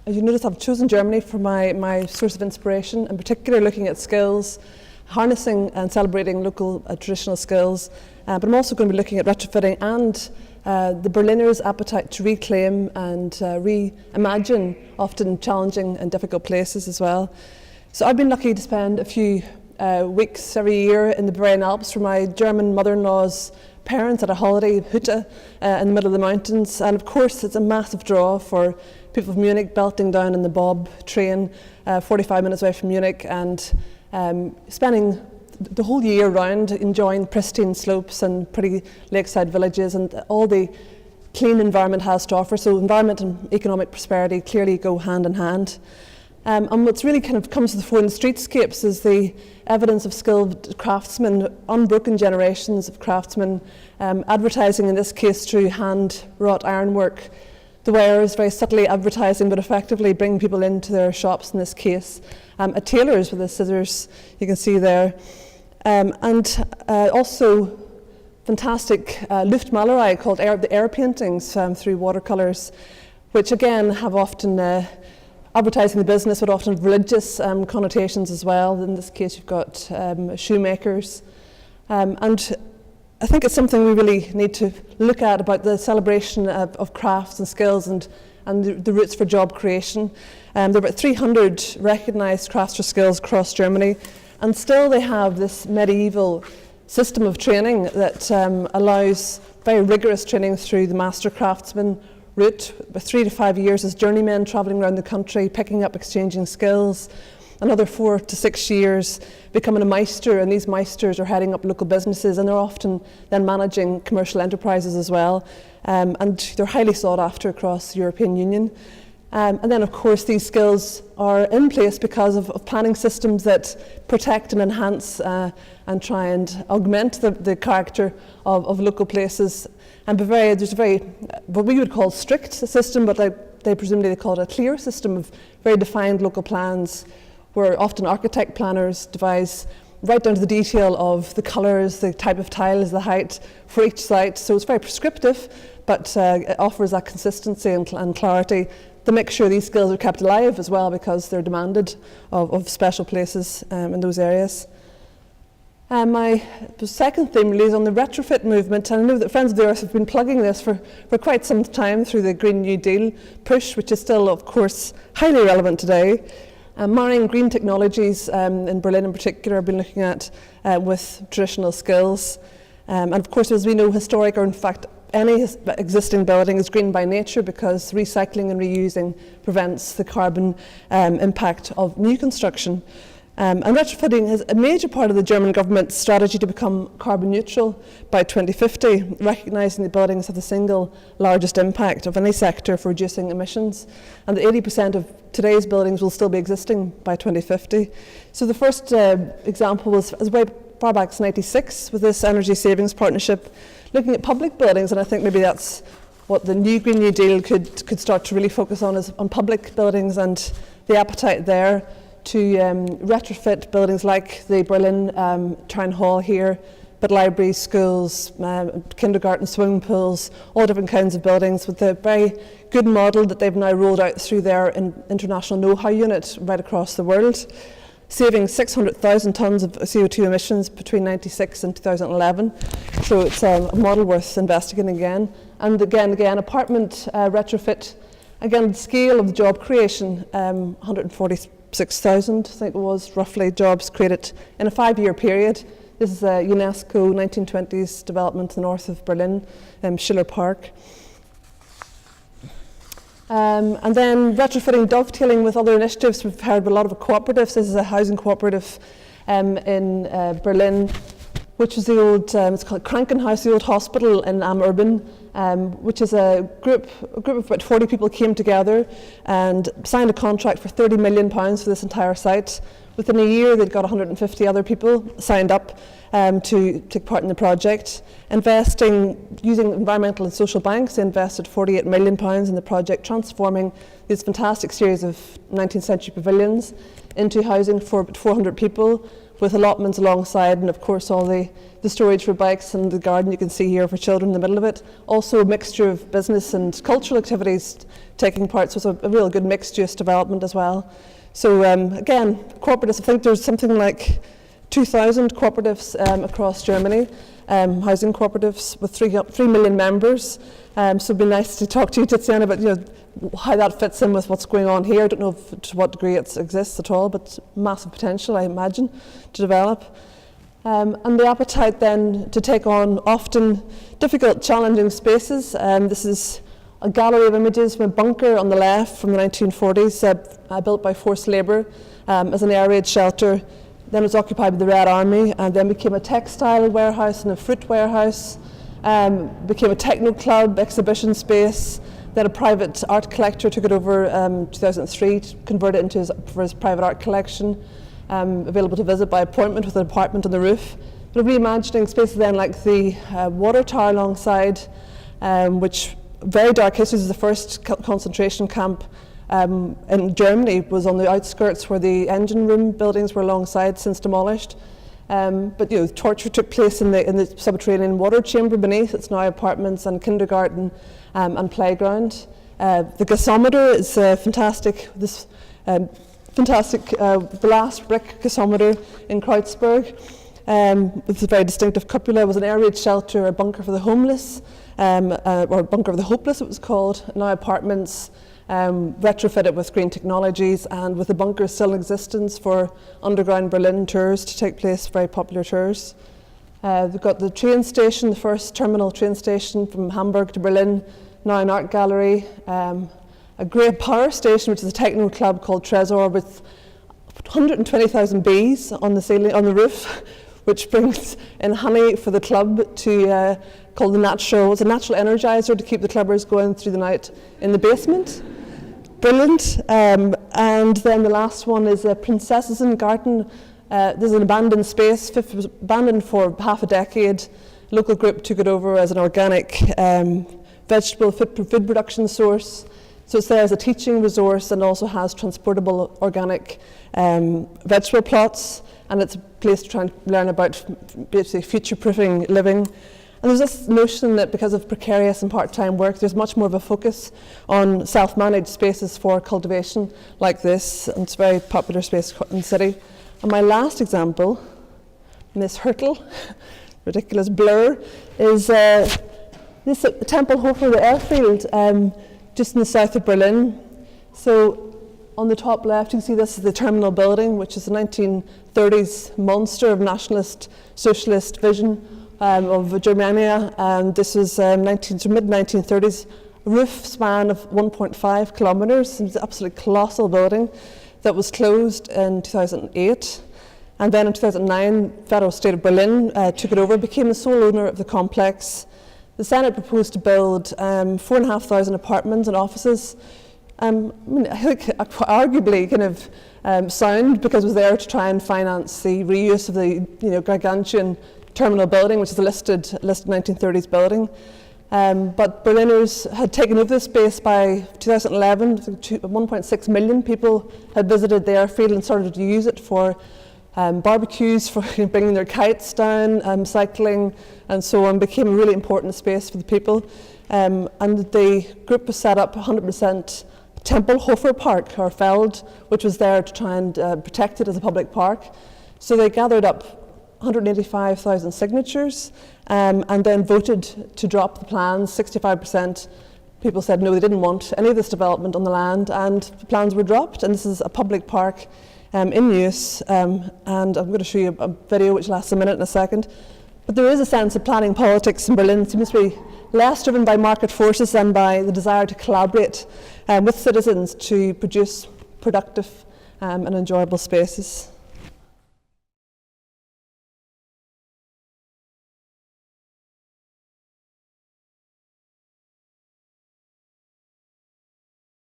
As you notice, I've chosen Germany for my source of inspiration, in particular looking at skills, harnessing and celebrating local traditional skills, but I'm also going to be looking at retrofitting and the Berliners' appetite to reclaim and reimagine often challenging and difficult places as well. So I've been lucky to spend a few weeks every year in the Bavarian Alps for my German mother-in-law's parents at a holiday, Hütte, in the middle of the mountains. And of course, it's a massive draw for people from Munich belting down in the Bob train, 45 minutes away from Munich, and spending the whole year round enjoying pristine slopes and pretty lakeside villages and all the clean environment has to offer. So environment and economic prosperity clearly go hand in hand. And what's really kind of comes to the fore in the streetscapes is the evidence of skilled craftsmen, unbroken generations of craftsmen, advertising in this case through hand-wrought ironwork. The wearers very subtly advertising but effectively bring people into their shops in this case. A tailors with the scissors you can see there. And also fantastic Luftmalerei called the air paintings through watercolours, which again have often advertising the business, but often religious connotations as well. In this case you've got shoemakers. And I think it's something we really need to look at about the celebration of crafts and skills and the roots for job creation. There are about 300 recognised crafts for skills across Germany, and still they have this medieval system of training that allows very rigorous training through the master craftsman route, 3 to 5 years as journeymen travelling around the country, picking up, exchanging skills. Another 4 to 6 years becoming a Meister, and these Meisters are heading up local businesses, and they're often then managing commercial enterprises as well, and they're highly sought after across the European Union. And then of course these skills are in place because of planning systems that protect and enhance and try and augment the character of local places. And there's a very, what we would call strict system, but they presumably call it a clear system of very defined local plans, where often architect planners devise right down to the detail of the colours, the type of tiles, the height for each site. So it's very prescriptive, but it offers that consistency and clarity to make sure these skills are kept alive as well, because they're demanded of special places in those areas. My second theme really is on the retrofit movement, and I know that Friends of the Earth have been plugging this for quite some time through the Green New Deal push, which is still, of course, highly relevant today. Marrying green technologies in Berlin in particular have been looking at with traditional skills. And of course, as we know, historic, or in fact any existing building is green by nature, because recycling and reusing prevents the carbon impact of new construction. And retrofitting is a major part of the German government's strategy to become carbon neutral by 2050, recognising that buildings have the single largest impact of any sector for reducing emissions, and that 80% of today's buildings will still be existing by 2050. So the first example was as way far back as 1996 with this energy savings partnership, looking at public buildings, and I think maybe that's what the new Green New Deal could start to really focus on, is on public buildings and the appetite there to retrofit buildings like the Berlin Town Hall here, but libraries, schools, kindergarten, swimming pools, all different kinds of buildings, with a very good model that they've now rolled out through their international know-how unit right across the world, saving 600,000 tonnes of CO2 emissions between 1996 and 2011. So it's a model worth investigating again. And again, apartment retrofit, again, the scale of the job creation, 146,000, I think it was, roughly, jobs created in a 5-year period. This is a UNESCO 1920s development in the north of Berlin, Schiller Park. And then retrofitting, dovetailing with other initiatives. We've heard a lot of cooperatives. This is a housing cooperative in Berlin, which is the old, it's called Krankenhaus, the old hospital in Am-Urban, which is a group of about 40 people came together and signed a contract for £30 million for this entire site. Within a year, they'd got 150 other people signed up to take part in the project. Investing, using environmental and social banks, they invested £48 million in the project, transforming this fantastic series of 19th century pavilions into housing for 400 people, with allotments alongside, and of course all the storage for bikes and the garden you can see here for children in the middle of it. Also a mixture of business and cultural activities taking part, so it's a real good mixed-use development as well. So again, cooperatives, I think there's something like 2,000 cooperatives across Germany, housing cooperatives with 3 million members. So it'd be nice to talk to you, Tiziana, about how that fits in with what's going on here. I don't know to what degree it exists at all, but massive potential, I imagine, to develop. And the appetite then to take on often difficult, challenging spaces. This is a gallery of images from a bunker on the left from the 1940s, built by forced labour as an air raid shelter. Then it was occupied by the Red Army, and then became a textile warehouse and a fruit warehouse. Became a techno club, exhibition space. Then a private art collector took it over in 2003, converted it into for his private art collection, available to visit by appointment with an apartment on the roof. But reimagining spaces then like the water tower alongside, which very dark history, is the first concentration camp in Germany, was on the outskirts where the engine room buildings were alongside, since demolished. But torture took place in the subterranean water chamber beneath. It's now apartments and kindergarten and playground. The gasometer is fantastic. This fantastic glass brick gasometer in Kreuzberg, with a very distinctive cupola. It was an air raid shelter, a bunker for the homeless, or bunker of the hopeless it was called. Now apartments, retrofitted with green technologies, and with the bunker still in existence for underground Berlin tours to take place, very popular tours. We've got the train station, the first terminal train station from Hamburg to Berlin, now an art gallery. A great power station, which is a techno club called Tresor, with 120,000 bees on the ceiling, on the roof, which brings in honey for the club to called it's a natural energizer to keep the clubbers going through the night in the basement. Brilliant. And then the last one is a Prinzessinnen Garten. This is an abandoned space, abandoned for half a decade. Local group took it over as an organic vegetable food production source. So it's there as a teaching resource, and also has transportable organic vegetable plots, and it's a place to try and learn about basically future-proofing living. And there's this notion that because of precarious and part-time work, there's much more of a focus on self-managed spaces for cultivation like this, and it's a very popular space in the city. And my last example, Miss Hürtel, ridiculous blur, is this Tempelhofer, the airfield, just in the south of Berlin. So on the top left, you can see this is the terminal building, which is a 1930s monster of nationalist socialist vision of Germania, and this was mid-1930s, roof span of 1.5 kilometres. It was an absolutely colossal building that was closed in 2008. And then in 2009, Federal State of Berlin took it over, became the sole owner of the complex. The Senate proposed to build 4,500 apartments and offices. I think arguably kind of sound, because it was there to try and finance the reuse of the gargantuan terminal building, which is a listed 1930s building. But Berliners had taken over this space by 2011. 1.6 million people had visited the airfield and started to use it for barbecues, for bringing their kites down, cycling, and so on. Became a really important space for the people. And the group was set up 100% Tempelhofer Park, or Feld, which was there to try and protect it as a public park. So they gathered up 185,000 signatures, and then voted to drop the plans. 65% people said no, they didn't want any of this development on the land, and the plans were dropped. And this is a public park in use, and I'm going to show you a video which lasts a minute and a second. But there is a sense of planning politics in Berlin. It seems to be less driven by market forces than by the desire to collaborate with citizens to produce productive and enjoyable spaces.